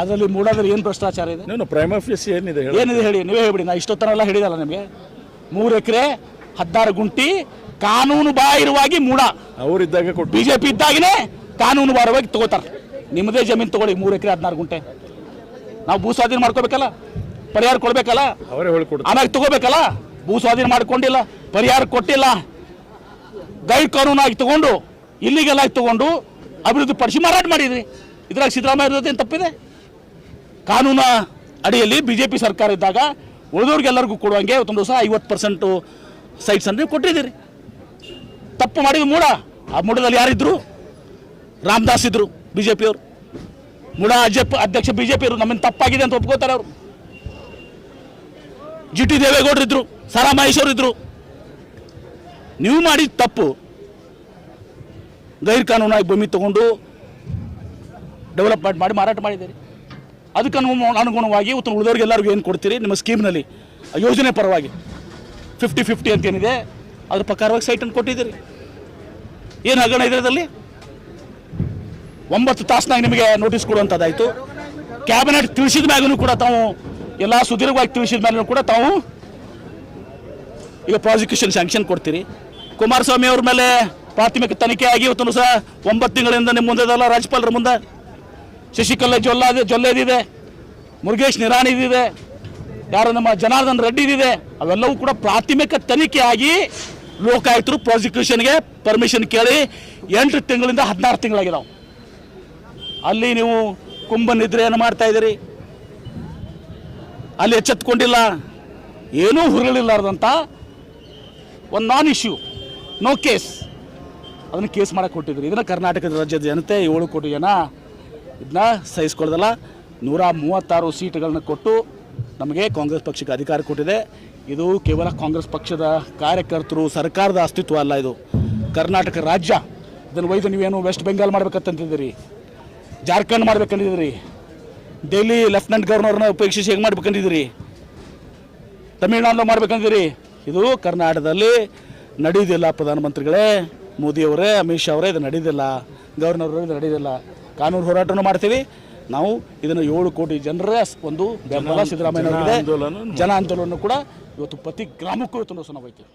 ಅದರಲ್ಲಿ ಮೂಡಾದಲ್ಲಿ ಏನು ಭ್ರಷ್ಟಾಚಾರ ಇದೆ? ನೀವು ಪ್ರೈಮ್ ಆಫೀಸ್ ಏನಿದೆ ಹೇಳಿ, ನೀವೇ ಹೇಳ್ಬಿಡಿ. ನಾ ಇಷ್ಟೊತ್ತನೆಲ್ಲ ಹೇಳಿದಲ್ಲ ನಿಮಗೆ. 3 ಎಕರೆ 16 ಗುಂಟಿ ಕಾನೂನು ಬಾಹಿರವಾಗಿ ಮೂಡ ಅವರಿದ್ದಾಗ ಕೊಟ್ಟು ಬಿಜೆಪಿ ಇದ್ದಾಗನೇ ಕಾನೂನು ಬಾಹಿರವಾಗಿ ತಗೋತಾರೆ. ನಿಮ್ಮದೇ ಜಮೀನು ತಗೊಳ್ಳಿ 3 ಎಕರೆ 16 ಗುಂಟೆ. ನಾವು ಭೂ ಸ್ವಾಧೀನ ಮಾಡ್ಕೋಬೇಕಲ್ಲ, ಪರಿಹಾರ ಕೊಡಬೇಕಲ್ಲ, ಅವರೇ ಹೇಳ್ಕೊಡ್ತಾರೆ. ಆಮ್ಯಾಗ ತಗೋಬೇಕಲ್ಲ. ಭೂ ಸ್ವಾಧೀನ ಮಾಡ್ಕೊಂಡಿಲ್ಲ, ಪರಿಹಾರ ಕೊಟ್ಟಿಲ್ಲ, ಗೈಡ್ ಕಾನೂನಾಗಿ ತಗೊಂಡು ಇಲ್ಲಿಗೆಲ್ಲ ತಗೊಂಡು ಅಭಿವೃದ್ಧಿ ಪಡಿಸಿ ಮಾರಾಟ ಮಾಡಿದ್ರಿ. ಇದ್ರಾಗ ಸಿದ್ದರಾಮಯ್ಯ ಇರೋದು ಏನು ತಪ್ಪಿದೆ? ಕಾನೂನು ಅಡಿಯಲ್ಲಿ ಬಿಜೆಪಿ ಸರ್ಕಾರ ಇದ್ದಾಗ ಉಳಿದವ್ರಿಗೆಲ್ಲರಿಗೂ ಕೊಡುವಂಗೆ ಒಂದು ದಿವಸ 50% ಸೈಟ್ಸ್ ಅಂದರೆ ಕೊಟ್ಟಿದ್ದೀರಿ. ತಪ್ಪು ಮಾಡಿದ ಮೂಡ. ಆ ಮೂಡದಲ್ಲಿ ಯಾರಿದ್ರು? ರಾಮದಾಸ್ ಇದ್ರು, ಬಿಜೆಪಿಯವರು. ಮೂಡ ಅಧ್ಯಕ್ಷ ಬಿಜೆಪಿಯವರು. ನಮ್ಮಿಂದ ತಪ್ಪಾಗಿದೆ ಅಂತ ಒಪ್ಕೋತಾರೆ ಅವರು. GT ದೇವೇಗೌಡರು ಇದ್ರು, ಸಾರಾ ಮಹೇಶ್ವರು ಇದ್ರು. ನೀವು ಮಾಡಿದ ತಪ್ಪು. ಗೈರ್ ಕಾನೂನಾಗಿ ಭೂಮಿ ತಗೊಂಡು ಡೆವಲಪ್ಮೆಂಟ್ ಮಾಡಿ ಮಾರಾಟ ಮಾಡಿದ್ದೀರಿ. ಅದಕ್ಕೆ ಅನುಗುಣವಾಗಿ ಇವತ್ತು ಉಳಿದವ್ರಿಗೆ ಎಲ್ಲರಿಗೂ ಏನು ಕೊಡ್ತೀರಿ? ನಿಮ್ಮ ಸ್ಕೀಮ್ನಲ್ಲಿ ಯೋಜನೆ ಪರವಾಗಿ 50-50 ಅಂತ ಏನಿದೆ ಅದ್ರ ಪ್ರಕಾರವಾಗಿ ಸೈಟನ್ನು ಕೊಟ್ಟಿದ್ದೀರಿ. ಏನು ಹಗರಣ ಇದರಲ್ಲಿ? 9 ತಾಸಿನಾಗ ನಿಮಗೆ ನೋಟಿಸ್ ಕೊಡುವಂಥದ್ದಾಯಿತು. ಕ್ಯಾಬಿನೆಟ್ ತಿಳಿಸಿದ ಮ್ಯಾಗೂ ಕೂಡ ತಾವು ಎಲ್ಲ ಸುದೀರ್ಘವಾಗಿ ತಿಳಿಸಿದ ಮೇಲೂ ಕೂಡ ತಾವು ಈಗ ಪ್ರಾಸಿಕ್ಯೂಷನ್ ಸ್ಯಾಂಕ್ಷನ್ ಕೊಡ್ತೀರಿ. ಕುಮಾರಸ್ವಾಮಿ ಅವ್ರ ಮೇಲೆ ಪ್ರಾಥಮಿಕ ತನಿಖೆ ಆಗಿ ಇವತ್ತು ಸಹ 9 ತಿಂಗಳಿಂದ ನಿಮ್ಮ ಮುಂದೆದಲ್ಲ, ರಾಜ್ಯಪಾಲರ ಮುಂದೆ ಶಶಿಕಲಾ ಜೊಲ್ಲೆದಿದೆ, ಮುರುಗೇಶ್ ನಿರಾಣಿದಿದೆ, ಯಾರು ನಮ್ಮ ಜನಾರ್ದನ್ ರೆಡ್ಡಿದಿದೆ. ಅವೆಲ್ಲವೂ ಕೂಡ ಪ್ರಾಥಮಿಕ ತನಿಖೆ ಆಗಿ ಲೋಕಾಯುಕ್ತರು ಪ್ರಾಸಿಕ್ಯೂಷನ್ಗೆ ಪರ್ಮಿಷನ್ ಕೇಳಿ 8 ತಿಂಗಳಿಂದ 16 ತಿಂಗಳಾಗಿದ್ದಾವೆ. ಅಲ್ಲಿ ನೀವು ಕುಂಭನಿದ್ರೆಯನ್ನು ಮಾಡ್ತಾ ಇದ್ದೀರಿ. ಅಲ್ಲಿ ಎಚ್ಚೆತ್ಕೊಂಡಿಲ್ಲ, ಏನೂ ಹುರುಳಿಲ್ಲಾರ್ದಂಥ ಒಂದು ನಾನ್ ಇಶ್ಯೂ, ನೋ ಕೇಸ್, ಅದನ್ನು ಕೇಸ್ ಮಾಡಕ್ಕೆ ಕೊಟ್ಟಿದ್ರಿ. ಇದನ್ನು ಕರ್ನಾಟಕದ ರಾಜ್ಯದ ಜನತೆ 7 ಕೋಟಿ ಜನ ಇದನ್ನ ಸಹಿಸ್ಕೊಳ್ದಲ್ಲ 136 ಸೀಟ್ಗಳನ್ನ ಕೊಟ್ಟು ನಮಗೆ ಕಾಂಗ್ರೆಸ್ ಪಕ್ಷಕ್ಕೆ ಅಧಿಕಾರ ಕೊಟ್ಟಿದೆ. ಇದು ಕೇವಲ ಕಾಂಗ್ರೆಸ್ ಪಕ್ಷದ ಕಾರ್ಯಕರ್ತರು, ಸರ್ಕಾರದ ಅಸ್ತಿತ್ವ ಅಲ್ಲ. ಇದು ಕರ್ನಾಟಕ ರಾಜ್ಯ. ಇದನ್ನು ಒಯ್ದು ನೀವೇನು ವೆಸ್ಟ್ ಬೆಂಗಾಲ್ ಮಾಡ್ಬೇಕಂತಿದ್ದೀರಿ, ಜಾರ್ಖಂಡ್ ಮಾಡ್ಬೇಕಂತಿದ್ದೀರಿ, ಡೆಲ್ಲಿ ಲೆಫ್ಟಿನೆಂಟ್ ಗವರ್ನರ್ನ ಉಪೇಕ್ಷಿಸಿ ಹೇಗೆ ಮಾಡ್ಬೇಕಂತಿದ್ದೀರಿ, ತಮಿಳ್ನಾಡು ಮಾಡ್ಬೇಕಂತಿದ್ದೀರಿ. ಇದು ಕರ್ನಾಟಕದಲ್ಲಿ ನಡೆಯೋದಿಲ್ಲ. ಪ್ರಧಾನಮಂತ್ರಿಗಳೇ, ಮೋದಿಯವರೇ, ಅಮಿತ್ ಶಾ ಅವರೇ, ಇದು ನಡೆಯೋದಿಲ್ಲ. ಗವರ್ನರ್ ಇದು ನಡೆಯೋದಿಲ್ಲ. ಕಾನೂನು ಹೋರಾಟನೂ ಮಾಡ್ತೀವಿ ನಾವು. ಇದನ್ನು 7 ಕೋಟಿ ಜನರ ಒಂದು ಬೆಂಬಲ ಸಿದ್ದರಾಮಯ್ಯ ಜನ ಆಂದೋಲನ ಕೂಡ ಇವತ್ತು ಪ್ರತಿ ಗ್ರಾಮಕ್ಕೂ ಇವತ್ತು ನಾವು ಹೋಗ್ತೀವಿ.